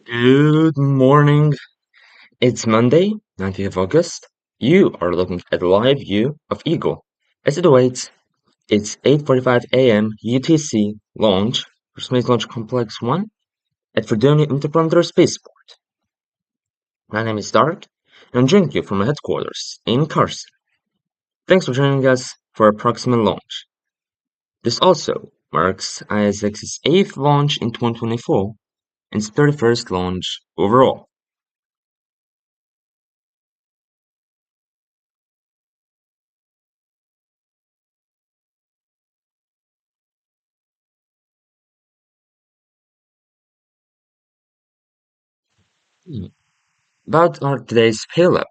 Good morning. It's Monday, 19th of August. You are looking at a live view of Eagle. As it awaits its 8:45 a.m. UTC launch for Space Launch Complex 1 at Freidonia Interplanetary Spaceport. My name is Dark, and I'm joining you from my headquarters in Carson. Thanks for joining us for our Proxima launch. This also marks ISX's 8th launch in 2024 and its 31st launch overall. About our today's payload.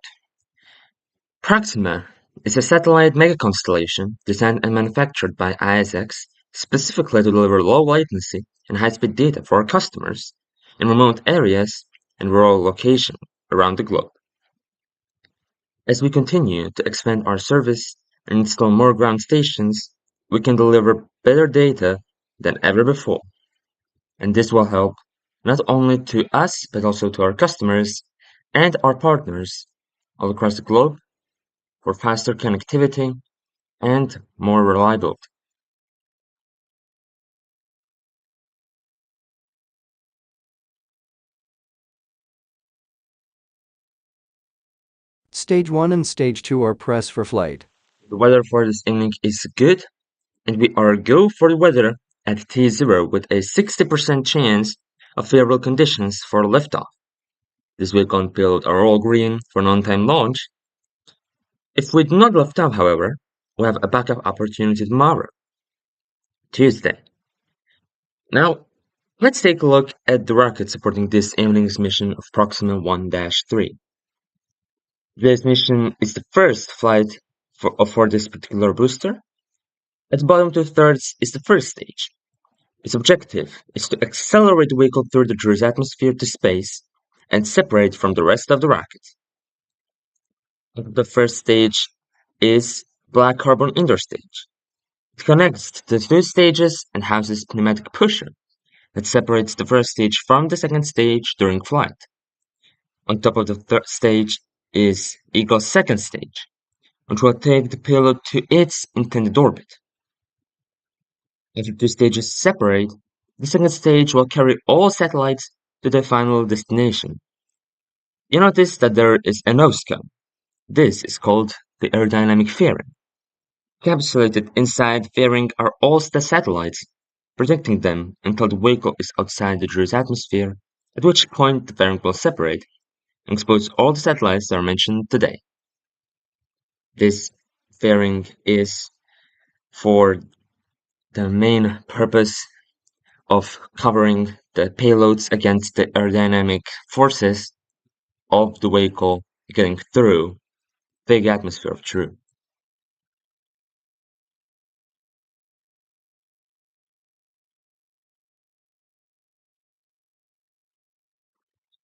Proxima is a satellite megaconstellation designed and manufactured by ISX specifically to deliver low latency and high-speed data for our customers in remote areas and rural locations around the globe. As we continue to expand our service and install more ground stations, we can deliver better data than ever before. And this will help not only to us, but also to our customers and our partners all across the globe for faster connectivity and more reliability. Stage 1 and Stage 2 are press for flight. The weather for this evening is good, and we are go for the weather at T0 with a 60% chance of favorable conditions for liftoff. This week on payload are all green for an on-time launch. If we do not lift off, however, we have a backup opportunity tomorrow, Tuesday. Now, let's take a look at the rocket supporting this evening's mission of Proxima 1-3. Today's mission is the first flight for this particular booster. At the bottom two-thirds is the first stage. Its objective is to accelerate the vehicle through the Droo's atmosphere to space and separate from the rest of the rocket. The first stage is black carbon indoor stage. It connects the two stages and houses a pneumatic pusher that separates the first stage from the second stage during flight. On top of the third stage is Eagle's second stage, which will take the payload to its intended orbit. After two stages separate, the second stage will carry all satellites to their final destination. You notice that there is a nose cone. This is called the aerodynamic fairing. Encapsulated inside fairing are all the satellites, protecting them until the vehicle is outside the Droo's atmosphere, at which point the fairing will separate and expose all the satellites that are mentioned today. This fairing is for the main purpose of covering the payloads against the aerodynamic forces of the vehicle getting through the atmosphere of Droo.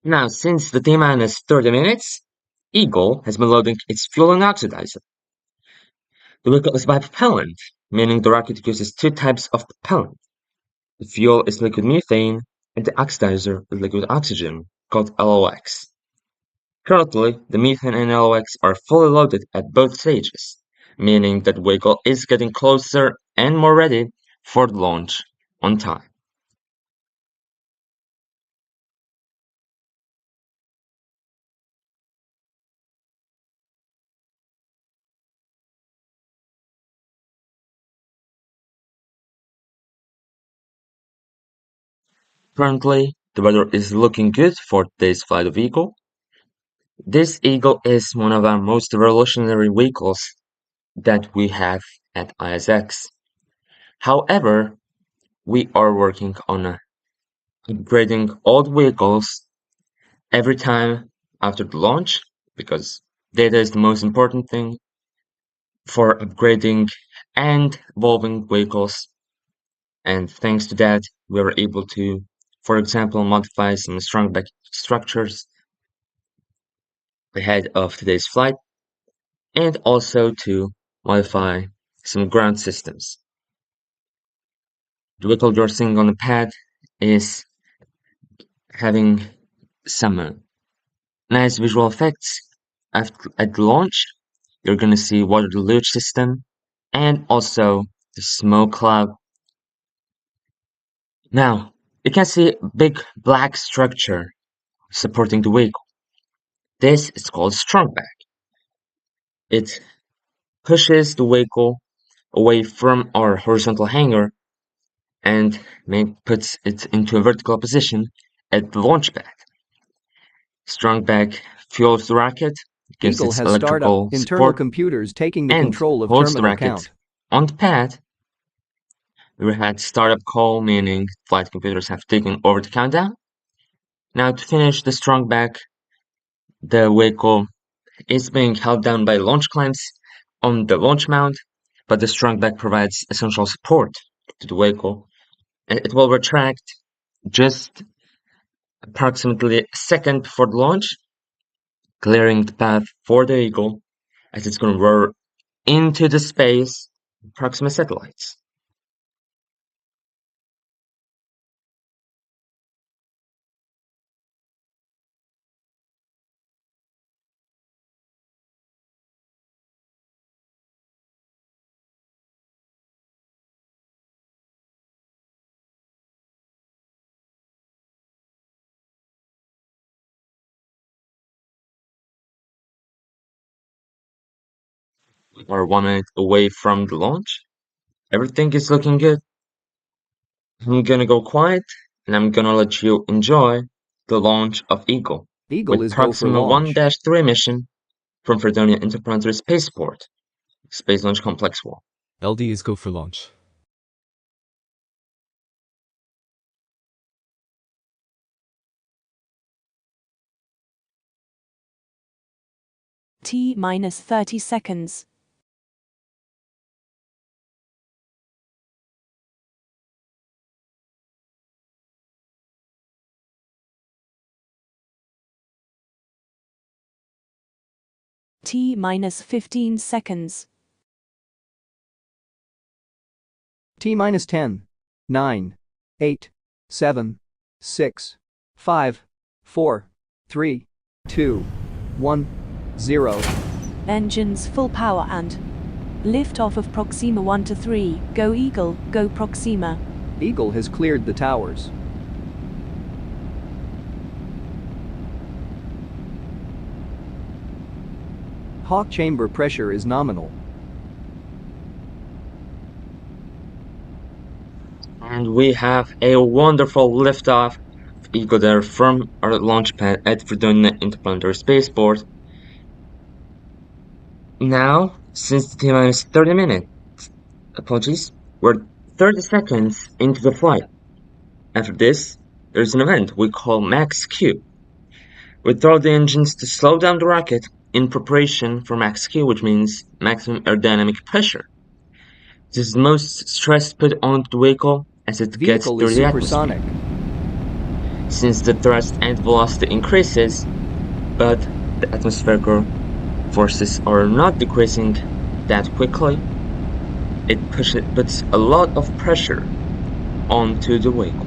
Now, since the T-minus 30 minutes, Eagle has been loading its fuel and oxidizer. The vehicle is bipropellant, meaning the rocket uses two types of propellant. The fuel is liquid methane, and the oxidizer is liquid oxygen, called LOX. Currently, the methane and LOX are fully loaded at both stages, meaning that the vehicle is getting closer and more ready for the launch on time. Currently, the weather is looking good for today's flight of Eagle. This Eagle is one of our most revolutionary vehicles that we have at ISX. However, we are working on upgrading old vehicles every time after the launch because data is the most important thing for upgrading and evolving vehicles. And thanks to that, we were able to, for example, modify some strong back structures ahead of today's flight and also to modify some ground systems. The vehicle you're seeing on the pad is having some nice visual effects at the launch. You're gonna see water deluge system and also the smoke cloud. Now, you can see a big black structure supporting the vehicle. This is called strong back. It pushes the vehicle away from our horizontal hangar and puts it into a vertical position at the launch pad. Strong back fuels the rocket, gives Eagle its has startup electrical internal support, computers taking the and control of holds the terminal rocket count. on the pad. We had startup call, meaning flight computers have taken over the countdown. Now to finish the strong back, the vehicle is being held down by launch clamps on the launch mount, but the strong back provides essential support to the vehicle, and it will retract just approximately a second before the launch, clearing the path for the Eagle as it's going to roar into the space Proxima satellites. We're 1 minute away from the launch. Everything is looking good. I'm gonna go quiet and I'm gonna let you enjoy the launch of Eagle Eagle with is go for Proxima launch. 1-3 mission from Freidonia Interplanetary Spaceport, Space Launch Complex 1. LD is go for launch. T minus 30 seconds. T minus 15 seconds. T minus 10, 9, 8, 7, 6, 5, 4, 3, 2, 1, 0. Engines full power and liftoff of Proxima 1 to 3. Go Eagle, go Proxima. Eagle has cleared the towers. Hawk chamber pressure is nominal. And we have a wonderful liftoff of Eagle there from our launch pad at Freidonia Interplanetary Spaceport. Now, since the T-minus 30 minutes, we're 30 seconds into the flight. After this, there's an event we call Max Q. We throw the engines to slow down the rocket in preparation for Max Q, which means maximum aerodynamic pressure. This is the most stress put on the vehicle as it gets Vehicle through is the atmosphere. supersonic. Since the thrust and velocity increases, but the atmospheric forces are not decreasing that quickly, it puts a lot of pressure onto the vehicle.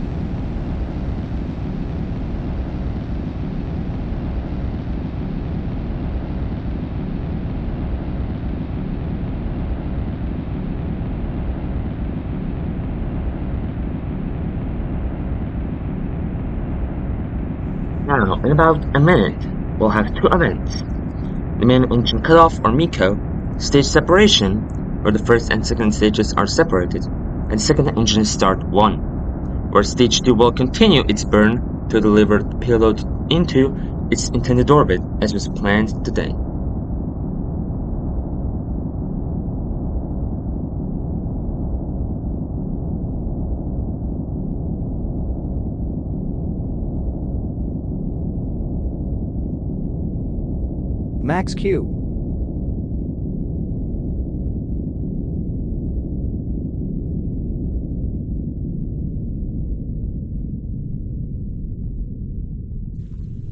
Now, in about a minute, we'll have two events. The main engine cutoff or MECO, stage separation, where the first and second stages are separated, and second engine start 1, where stage 2 will continue its burn to deliver the payload into its intended orbit as was planned today. Max Q.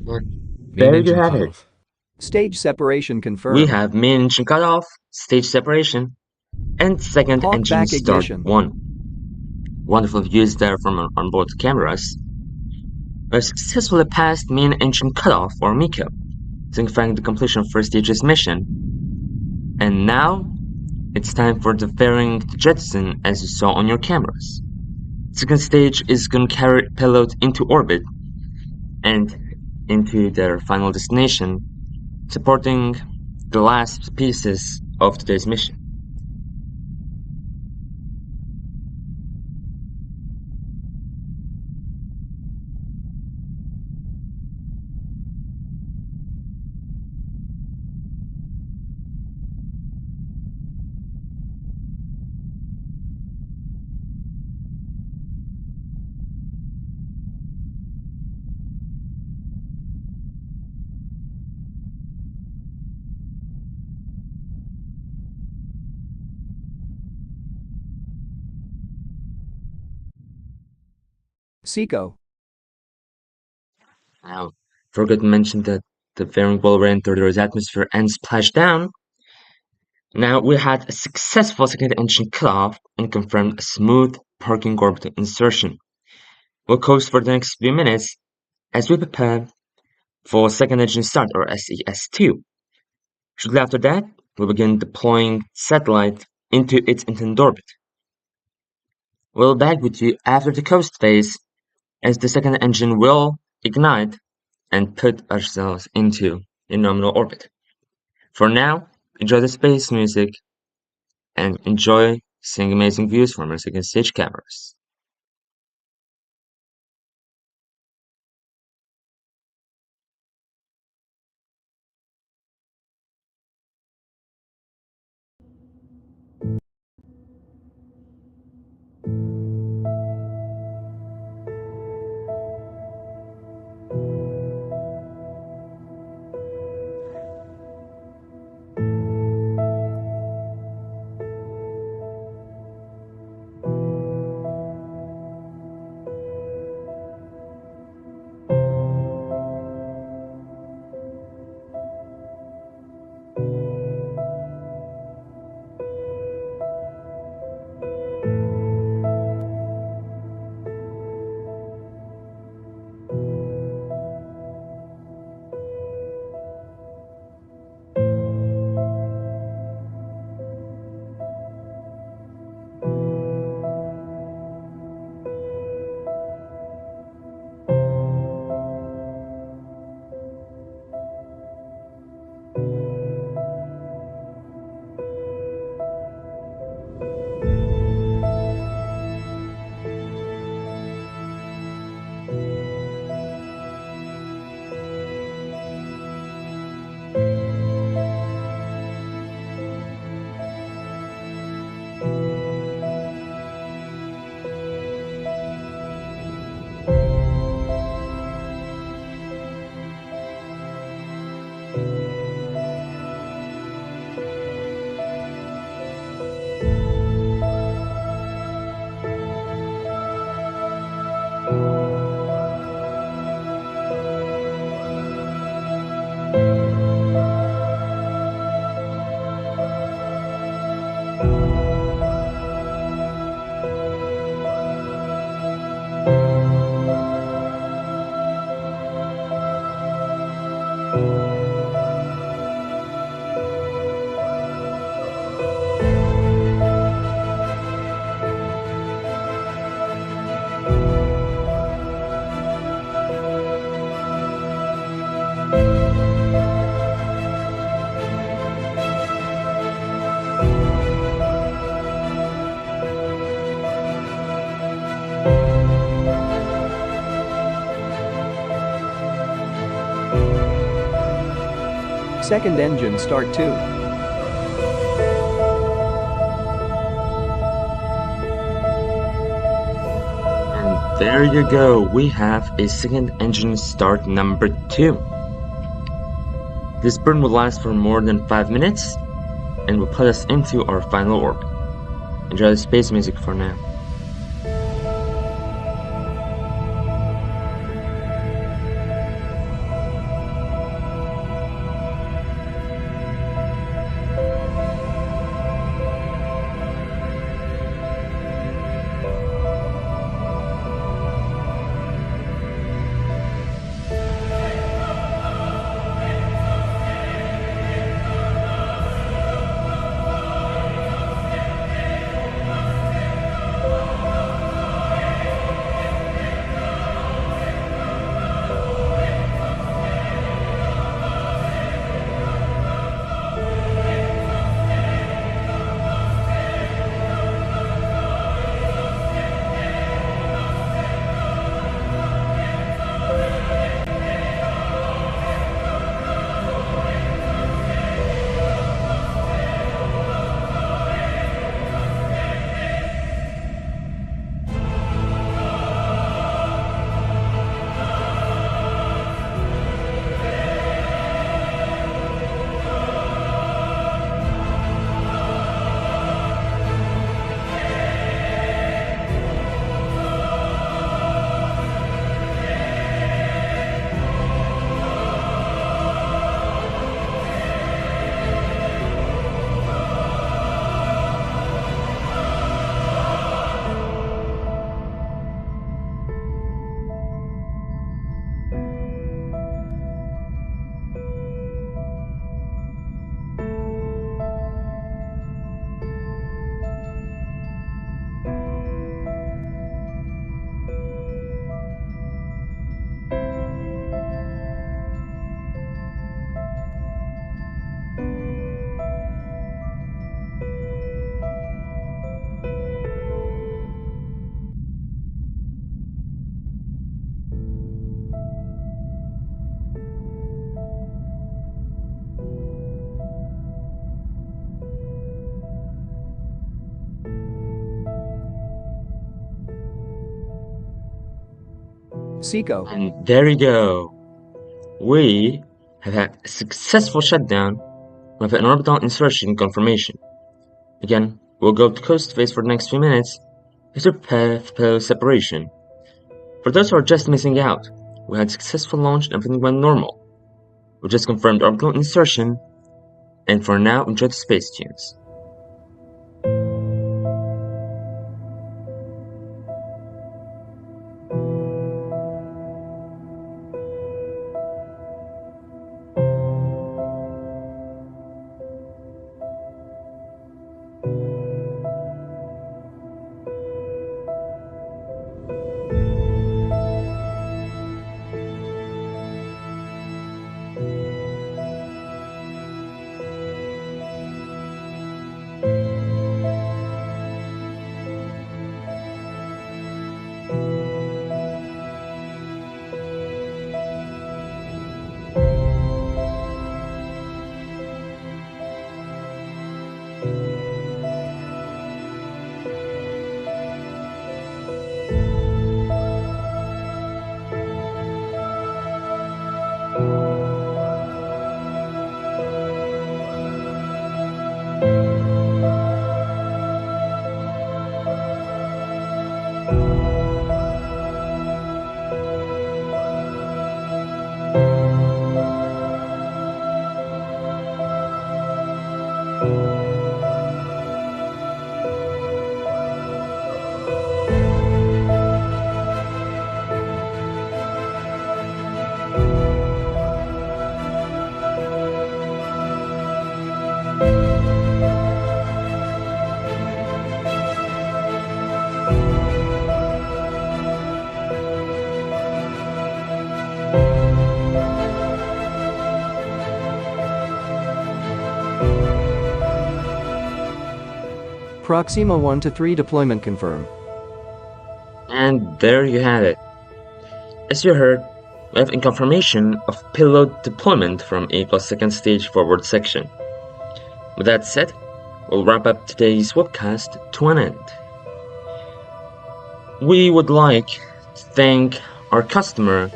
Main There you engine have it. cutoff. Stage separation confirmed. We have main engine cutoff, stage separation, and second Hawk engine back start ignition. 1. Wonderful views there from onboard cameras. We successfully passed main engine cutoff or MECO, signifying the completion of first stage's mission. And now, it's time for the fairing to jettison as you saw on your cameras. Second stage is going to carry payload into orbit and into their final destination, supporting the last pieces of today's mission. Seco. Now, forgot to mention that the fairing will re-enter the Earth's atmosphere and splash down. Now, we had a successful second engine cutoff and confirmed a smooth parking orbit insertion. We'll coast for the next few minutes as we prepare for second engine start or SES2. Shortly after that, we'll begin deploying satellite into its intended orbit. We'll be back with you after the coast phase as the second engine will ignite and put ourselves into a nominal orbit. For now, enjoy the space music and enjoy seeing amazing views from our second stage cameras. Second engine start 2. And there you go, we have a second engine start number 2. This burn will last for more than 5 minutes and will put us into our final orbit. Enjoy the space music for now. Seco. And there you go. We have had a successful shutdown with an orbital insertion confirmation. Again, we'll go to coast phase for the next few minutes after path post separation. For those who are just missing out, we had successful launch and everything went normal. We just confirmed orbital insertion, and for now, enjoy the space tunes. Proxima 1-3 deployment confirmed. And there you have it. As you heard, we have a confirmation of payload deployment from A plus second stage forward section. With that said, we'll wrap up today's webcast to an end. We would like to thank our customer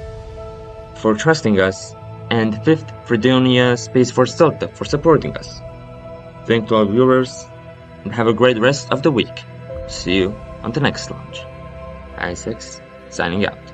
for trusting us and 5th Freidonia Spaceport Delta for supporting us. Thank to our viewers and have a great rest of the week. See you on the next launch. Isaacs signing out.